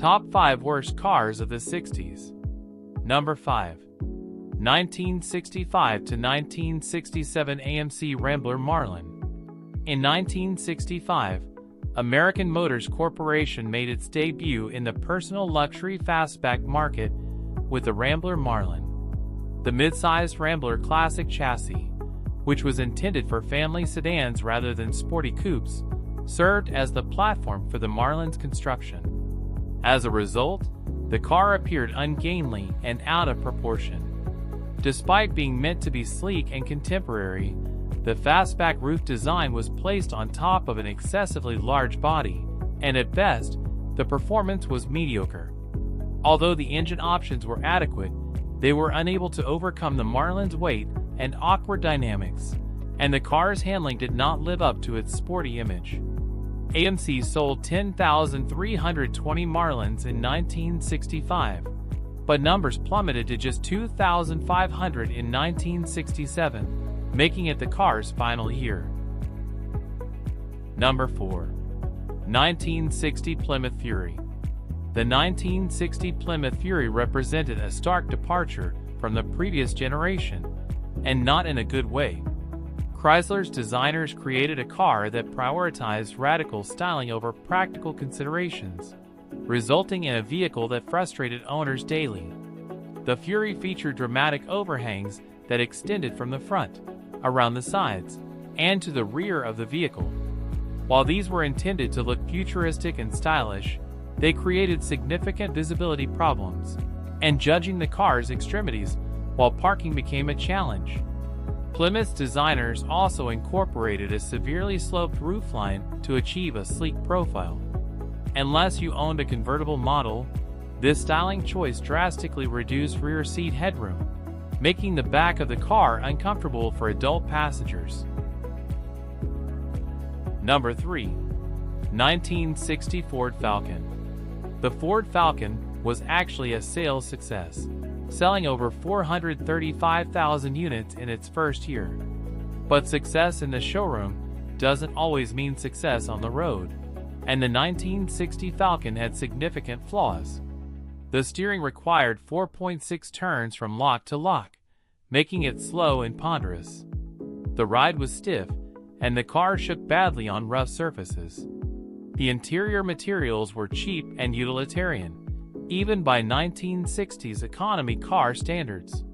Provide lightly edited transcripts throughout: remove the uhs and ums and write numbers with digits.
Top 5 Worst Cars of the 60s. Number 5. 1965 to 1967 AMC Rambler Marlin. In 1965, American Motors Corporation made its debut in the personal luxury fastback market with the Rambler Marlin. The mid-sized Rambler Classic chassis, which was intended for family sedans rather than sporty coupes, served as the platform for the Marlin's construction. As a result, the car appeared ungainly and out of proportion. Despite being meant to be sleek and contemporary, the fastback roof design was placed on top of an excessively large body, and at best, the performance was mediocre. Although the engine options were adequate, they were unable to overcome the Marlin's weight and awkward dynamics, and the car's handling did not live up to its sporty image. AMC sold 10,320 Marlins in 1965, but numbers plummeted to just 2,500 in 1967, making it the car's final year. Number 4. 1960 Plymouth Fury. The 1960 Plymouth Fury represented a stark departure from the previous generation, and not in a good way. Chrysler's designers created a car that prioritized radical styling over practical considerations, resulting in a vehicle that frustrated owners daily. The Fury featured dramatic overhangs that extended from the front, around the sides, and to the rear of the vehicle. While these were intended to look futuristic and stylish, they created significant visibility problems, and judging the car's extremities while parking became a challenge. Plymouth's designers also incorporated a severely sloped roofline to achieve a sleek profile. Unless you owned a convertible model, this styling choice drastically reduced rear seat headroom, making the back of the car uncomfortable for adult passengers. Number 3. 1960 Ford Falcon. The Ford Falcon was actually a sales success, selling over 435,000 units in its first year. But success in the showroom doesn't always mean success on the road, and the 1960 Falcon had significant flaws. The steering required 4.6 turns from lock to lock, making it slow and ponderous. The ride was stiff, and the car shook badly on rough surfaces. The interior materials were cheap and utilitarian, even by 1960s economy car standards.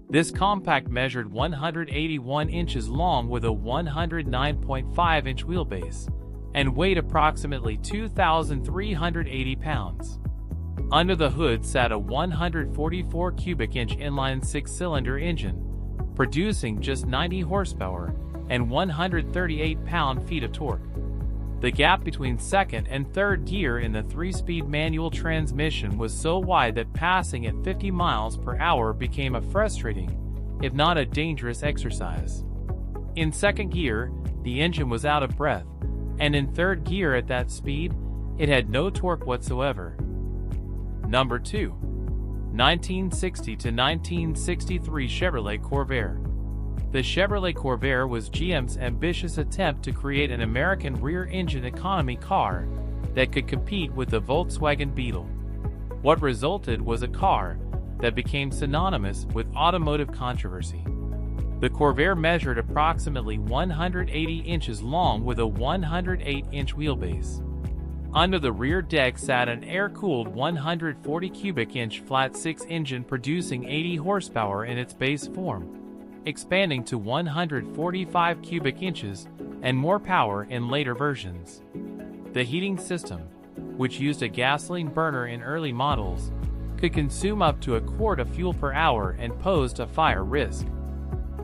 This compact measured 181 inches long with a 109.5-inch wheelbase, and weighed approximately 2,380 pounds. Under the hood sat a 144 cubic inch inline six-cylinder engine, producing just 90 horsepower and 138 pound-feet of torque. The gap between second and third gear in the 3-speed manual transmission was so wide that passing at 50 miles per hour became a frustrating, if not a dangerous exercise. In second gear, the engine was out of breath, and in third gear at that speed, it had no torque whatsoever. Number 2. 1960 to 1963 Chevrolet Corvair. The Chevrolet Corvair was GM's ambitious attempt to create an American rear-engine economy car that could compete with the Volkswagen Beetle. What resulted was a car that became synonymous with automotive controversy. The Corvair measured approximately 180 inches long with a 108-inch wheelbase. Under the rear deck sat an air-cooled 140 cubic inch flat-six engine producing 80 horsepower in its base form, expanding to 145 cubic inches and more power in later versions. The heating system, which used a gasoline burner in early models, could consume up to a quart of fuel per hour and posed a fire risk.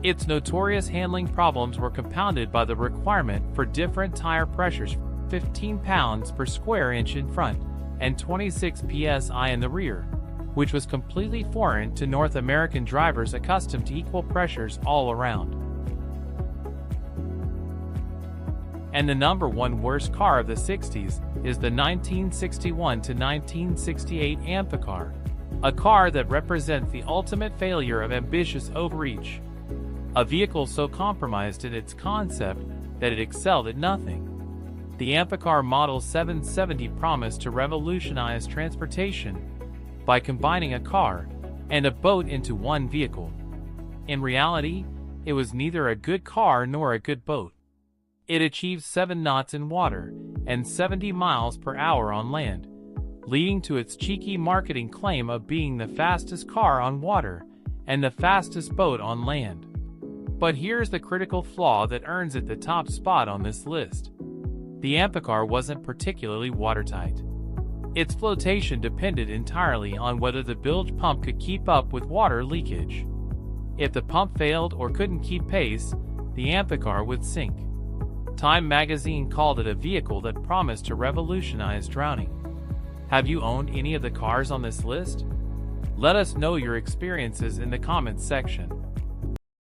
Its notorious handling problems were compounded by the requirement for different tire pressures, 15 pounds per square inch in front and 26 psi in the rear, which was completely foreign to North American drivers accustomed to equal pressures all around. And the number 1 worst car of the 60s is the 1961 to 1968 Amphicar, a car that represents the ultimate failure of ambitious overreach. A vehicle so compromised in its concept that it excelled at nothing. The Amphicar Model 770 promised to revolutionize transportation by combining a car and a boat into one vehicle. In reality, it was neither a good car nor a good boat. It achieved 7 knots in water and 70 miles per hour on land, leading to its cheeky marketing claim of being the fastest car on water and the fastest boat on land. But here's the critical flaw that earns it the top spot on this list. The Amphicar wasn't particularly watertight. Its flotation depended entirely on whether the bilge pump could keep up with water leakage. If the pump failed or couldn't keep pace, the Amphicar would sink. Time magazine called it a vehicle that promised to revolutionize drowning. Have you owned any of the cars on this list? Let us know your experiences in the comments section.